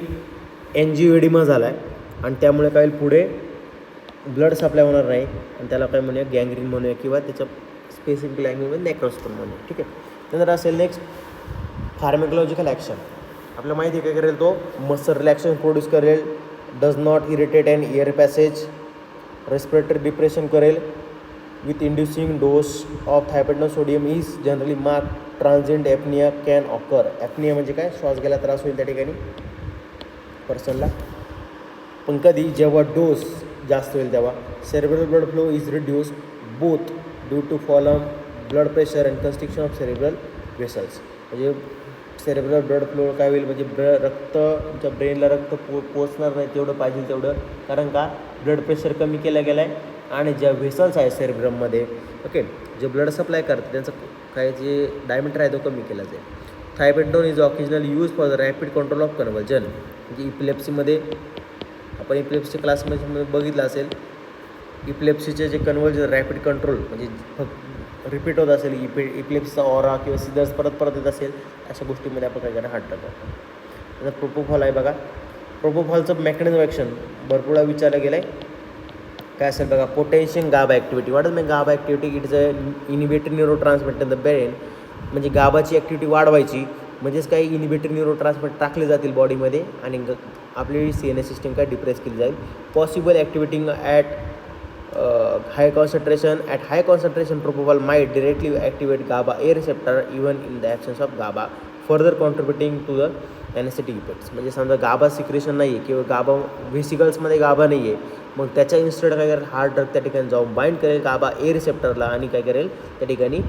एन्जिओएडिमा झाला आहे आणि त्यामुळे काय होईल, पुढे ब्लड सप्लाय होणार नाही आणि त्याला काय म्हणूया, गँग्रीन म्हणूया किंवा त्याच्या स्पेसिफिक लँग्वेजमध्ये नेक्रॉस पण म्हणूया. ठीक आहे. त्यानंतर असेल नेक्स्ट फार्मेकोलॉजिकल ॲक्शन. आपल्याला माहिती आहे काय करेल, तो मसल रिलॅक्सेशन प्रोड्यूस करेल, does not irritate and air passage, respiratory depression करेल with inducing dose of thiopentone sodium is generally mark transient apnoea can occur. Apnoea म्हणजे काय, श्वास घ्यायला त्रास होईल त्या ठिकाणी पर्सनला, पण कधी जेव्हा डोस जास्त होईल तेव्हा. Cerebral blood flow is reduce both due to fall on blood pressure and constriction of cerebral vessels. म्हणजे सेरेब्रल ब्लड फ्लो काय होईल, म्हणजे रक्त तुमच्या ब्रेनला रक्त पोचणार नाही तेवढं पाहिजे तेवढं, कारण का ब्लड प्रेशर कमी केलं गेलं आहे आणि ज्या व्हेसल्स आहे सेरेब्रममध्ये, ओके, जे ब्लड सप्लाय करतात त्यांचं काय जे डायमीटर आहे तो कमी केला जाईल. Thiopentone is occasionally use for the rapid control of conversion. म्हणजे इपिलेप्सीमध्ये आपण इपिलेप्सी क्लासमध्ये बघितलं असेल, इपिलेप्सीचे जे कन्व्हर्जन रॅपिड कंट्रोल म्हणजे फक्त रिपीट होत असेल, इपिलेप्सीचा ऑरा किंवा सिझर्स परत येत असेल, अशा गोष्टीमध्ये आपण काय करणं हार्ट टाकतो. नंतर प्रोपोफॉल आहे. बघा प्रोपोफॉलचं मेकॅनिझम ॲक्शन भरपूर विचारलं गेलं आहे. काय असेल बघा, potential GABA activity. What is GABA activity? It is a inhibitory neurotransmitter in the brain. म्हणजे गाबाची ॲक्टिव्हिटी वाढवायची म्हणजेच काही इनिबिटरी न्यूरोट्रान्समीटर टाकले जातील बॉडीमध्ये आणि आपली CNS सिस्टीम काय डिप्रेस केली जाईल. Possible activating at high concentration. At high concentration, propofol might directly activate GABA A receptor even in the absence of GABA, further contributing to the anesthetic effects. म्हणजे समजा गाबा सिक्रेशन नाही आहे किंवा गाबा व्हेसिकल्समध्ये गाबा नाही आहे, मग त्याच्या इन्स्टेड काय करेल, हा ड्रग त्या ठिकाणी जाऊन बाइंड करेल गाबा ए रिसेप्टरला आणि काय करेल त्या ठिकाणी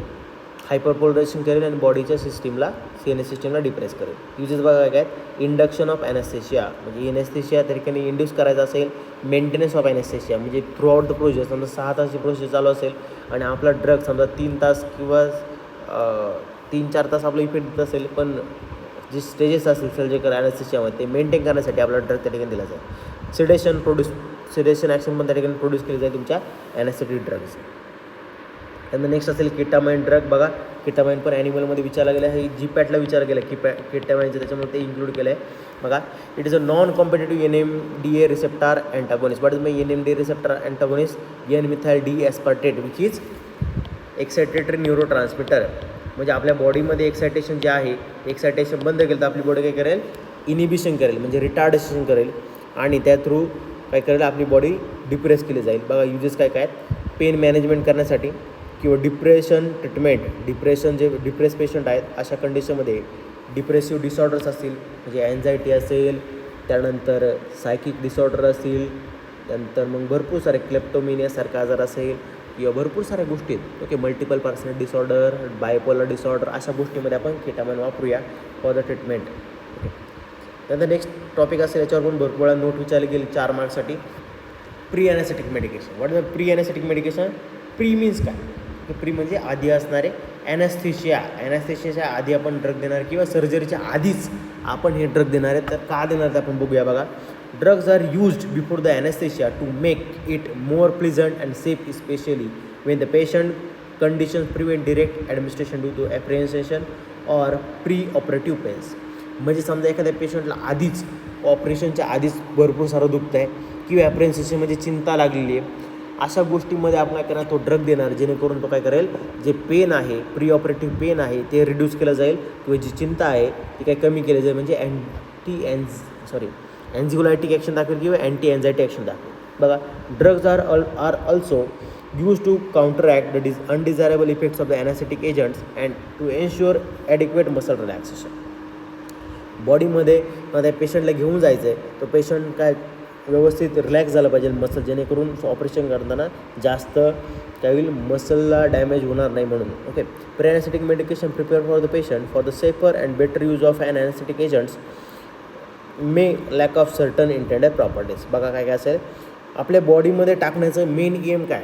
हायपरपोलरायझेशन करेल आणि बॉडीच्या सिस्टीमला CNS सिस्टीमला डिप्रेस करेल. युजेस बघा काय, इंडक्शन ऑफ ॲनेस्थेशिया, म्हणजे एनेस्थेशिया त्या ठिकाणी इंड्यूस करायचा असेल. मेंटेनन्स ऑफ ॲनेस्थेशिया, म्हणजे थ्रू आउट द प्रोसेस, समजा 6 तासची प्रोसेस चालू असेल आणि आपला ड्रग समजा 3 तास किंवा 3-4 तास आपला इफेक्ट देत असेल, पण जे स्टेजेस असतील सर्जिकल ॲनेस्थेशियामध्ये ते मेंटेन करण्यासाठी आपला ड्रग त्या ठिकाणी दिला जाईल. सिडेशन ॲक्शन पण त्या ठिकाणी प्रोड्यूस केली जाईल तुमच्या ॲनेस्थेटिक ड्रग्स. त्यानंतर नेक्स्ट असेल केटामाइन ड्रग. बघा केटामाइन पण ॲनिमलमध्ये विचारला गेला आहे, जीपॅटला विचारला गेला की केटामाइनचं, त्याच्यामुळे ते इन्क्लूड केलं आहे. बघा, it is a non competitive NMDA receptor antagonist. What is my NMDA receptor antagonist? N-methyl D-aspartate which is excitatory neurotransmitter. म्हणजे आपल्या बॉडीमध्ये एक्सायटेशन जे आहे, एक्सायटेशन बंद केलं तर आपली बॉडी काय करेल, इनिबिशन करेल, म्हणजे रिटार्डेशन करेल आणि त्या थ्रू काय करेल, आपली बॉडी डिप्रेस केली जाईल. बघा युजेस काय काय आहेत, पेन मॅनेजमेंट करण्यासाठी किंवा डिप्रेशन ट्रीटमेंट. डिप्रेस पेशंट आहेत अशा कंडिशनमध्ये, डिप्रेसिव्ह डिसऑर्डर्स असतील, म्हणजे अँझायटी असेल, त्यानंतर सायकिक डिसऑर्डर असतील, त्यानंतर मग भरपूर सारे क्लेप्टोमिनियासारखा आजार असेल किंवा भरपूर साऱ्या गोष्टी आहेत. Okay, multiple personality disorder, bipolar disorder, अशा गोष्टीमध्ये आपण केटामाइन वापरूया फॉर द ट्रीटमेंट. ओके, त्यानंतर नेक्स्ट टॉपिक असेल, याच्यावर पण भरपूर वेळा नोट विचारली गेली 4 मार्क्ससाठी. Pre anaesthetic medication. What is pre anaesthetic medication? Pre means काय, प्री म्हणजे आधी असणारे ॲनेस्थेशियाच्या आधी आपण ड्रग देणार किंवा सर्जरीच्या आधीच आपण हे ड्रग देणार आहेत. तर का देणार ते आपण बघूया. बघा, drugs are used before the anaesthesia to make it more pleasant and safe, specially when the patient conditions prevent direct administration due to apprehension or pre operative pains. म्हणजे समजा एखाद्या पेशंटला आधीच ऑपरेशनच्या आधीच भरपूर सारं दुखतं आहे किंवा ॲप्रिहेन्सेशन म्हणजे चिंता लागलेली आहे, अशा गोष्टीमध्ये आपण काय करणार, तो ड्रग देणार, जेणेकरून तो काय करेल, जे पेन आहे, प्री ऑपरेटिव्ह पेन आहे ते रिड्यूस केलं जाईल किंवा जी चिंता आहे ती काय कमी केली जाईल, म्हणजे एन्झिओलायटिक ॲक्शन दाखवेल किंवा अँटी एन्झायटी ॲक्शन दाखवेल. बघा, drugs are also use to counteract the undesirable effects of the anaesthetic agents and to ensure adequate muscle relaxation. बॉडीमध्ये त्या पेशंटला घेऊन जायचं आहे, तो पेशंट काय व्यवस्थित रिलॅक्स झाला पाहिजे मसल, जेणेकरून ऑपरेशन करताना जास्त काय होईल, मसलला डॅमेज होणार नाही म्हणून. Okay, pre anaesthetic medication prepare for the patient for the safer and better use of an anaesthetic agents may lack of certain intended properties. बघा काय काय असेल, आपल्या बॉडीमध्ये टाकण्याचं मेन एम काय,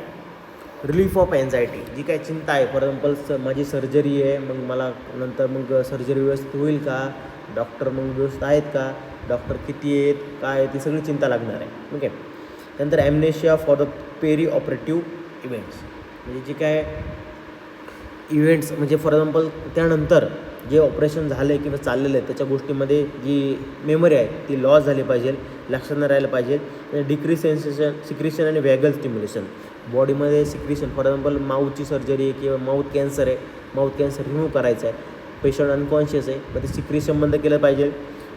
रिलीफ ऑफ एन्झायटी. जी काय चिंता आहे, फॉर एक्झाम्पल माझी सर्जरी आहे, मग मला नंतर मग सर्जरी व्यवस्थित होईल का, डॉक्टर मग व्यवस्थित आहेत का, डॉक्टर किती आहेत, काय ती सगळी चिंता लागणार आहे. ओके, त्यानंतर amnesia for the peri operative events. म्हणजे जे काय इव्हेंट्स, म्हणजे फॉर एक्झाम्पल त्यानंतर जे ऑपरेशन झालं आहे किंवा चाललेलं आहे त्याच्या गोष्टीमध्ये जी मेमरी आहे ती लॉस झाली पाहिजे, लक्षात नाही राहिलं पाहिजे. डिक्रीज सिक्रेशन आणि व्हॅगल स्टिम्युलेशन. बॉडीमध्ये सिक्रेशन, फॉर एक्झाम्पल माऊथची सर्जरी आहे किंवा माऊथ कॅन्सर आहे, माऊथ कॅन्सर रिमूव्ह करायचं आहे, पेशंट अनकॉन्शियस आहे, मग ते सिक्रेशन बंद केलं पाहिजे.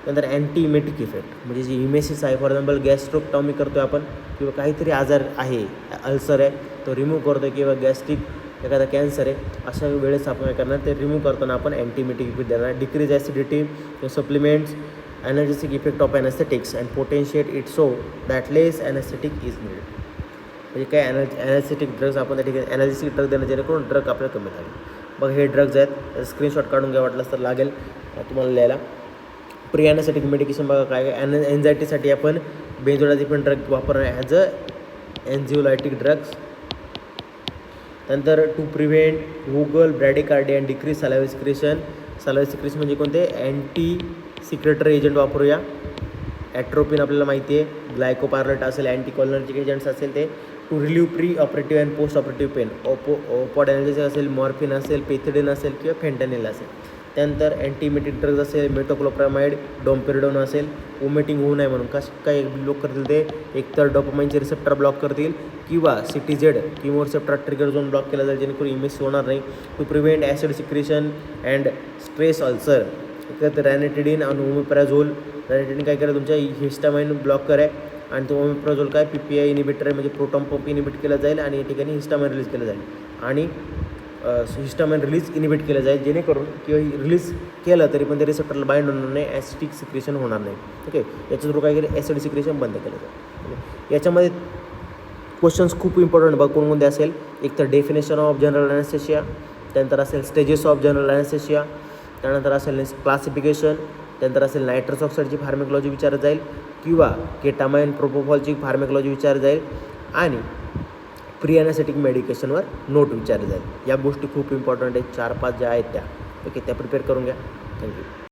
नंतर अँटीइमेटिक इफेक्ट, म्हणजे जी इमेसिस आहे, फॉर एक्झाम्पल गॅस्ट्रोक्टॉमी करतो आहे आपण किंवा काहीतरी आजार आहे, अल्सर आहे तो रिमूव्ह करतो आहे किंवा गॅस्ट्रिक एखादा कॅन्सर आहे, अशा वेळेस आपण काय करणार, ते रिमूव्ह करताना आपण अँटीइमेटिक इफेक्ट देणार. Decrease acidity supplements energetic effect of anaesthetics and potentiate it so that less anaesthetic is needed. म्हणजे काय ॲनेस्थेटिक ड्रग्स आपण त्या ठिकाणी ॲनेस्थेटिक ड्रग देणं, जेणेकरून ड्रग आपल्याला कमी झाले. मग हे ड्रग्ज आहेत, स्क्रीनशॉट काढून घ्या वाटलं तर लागेल तुम्हाला लिहायला. प्री ॲनेस्थेटिक मेडिकेशन बघा काय काय, एन्झायटीसाठी आपण बेंझोडाझेपिन ड्रग वापरणार ॲज अ एन्झिओलायटिक ड्रग्स. त्यानंतर to prevent vagal bradycardia and decrease salivary secretion. Salivary secretion म्हणजे कोणते, अँटी सिक्रेटरी एजंट वापरूया. ॲट्रोपिन आपल्याला माहिती आहे, ग्लायकोपार्लेट असेल, अँटीकॉलर्जिक एजंट्स असेल ते. To relieve pre operative and post operative pain, opioid analgesic असेल, मॉर्फिन असेल, पेथिडिन असेल किंवा फेंटॅनिल असेल. त्यानंतर अँटीमेटिक ड्रग्ज असेल, मेटोक्लोप्रामाइड, डोमपेरिडोन असेल, वोमिटिंग होऊ नये म्हणून काय लोक करतील, ते एकतर डोपामाइनचे रिसेप्टर ब्लॉक करतील किंवा CTZ chemoreceptor trigger zone block केला जाईल, जेणेकरून इमेज होणार नाही. To prevent acid secretion and stress ulcer, एक रॅनिटिडीन आणि ओमेप्राझोल. रॅनिटिडीन काय करेल, तुमच्या हिस्टामाइन ब्लॉकर आहे आणि तो ओमेप्राझोल काय PPI इनिबिटर आहे, म्हणजे प्रोटॉन पंप इनिबिट केला जाईल आणि या ठिकाणी हिस्टामाइन रिलीज केलं जाईल आणि हिस्टामाइन रिलीज इनिबिट केलं जाईल, जेणेकरून किंवा रिलीज केलं तरी पण ते रिसेप्टरला बाइंड होणार नाही, ॲसिडिक सिक्रेशन होणार नाही. ओके, याच्या थ्रू काय केलं, ॲसिड सिक्रेशन बंद केलं जाईल. याच्यामध्ये क्वेश्चन्स खूप इम्पॉर्टंट बघ कोणकोणते असेल. एक तर डेफिनेशन ऑफ जनरल ॲनेस्थेशिया, त्यानंतर असेल स्टेजेस ऑफ जनरल ॲनेस्थेशिया, त्यानंतर असेल क्लासिफिकेशन, त्यानंतर असेल नायट्रस ऑक्साईडची फार्मेकॉलॉजी विचारत जाईल किंवा केटामाइन प्रोपोफॉलची फार्मेकॉलॉजी विचारत जाईल आणि प्री ॲनेस्थेटिक मेडिकेशनवर नोट विचारली जाईल. या गोष्टी खूप इम्पॉर्टंट आहेत, 4-5 ज्या आहेत त्या. ओके, त्या प्रिपेअर करून घ्या. थँक्यू.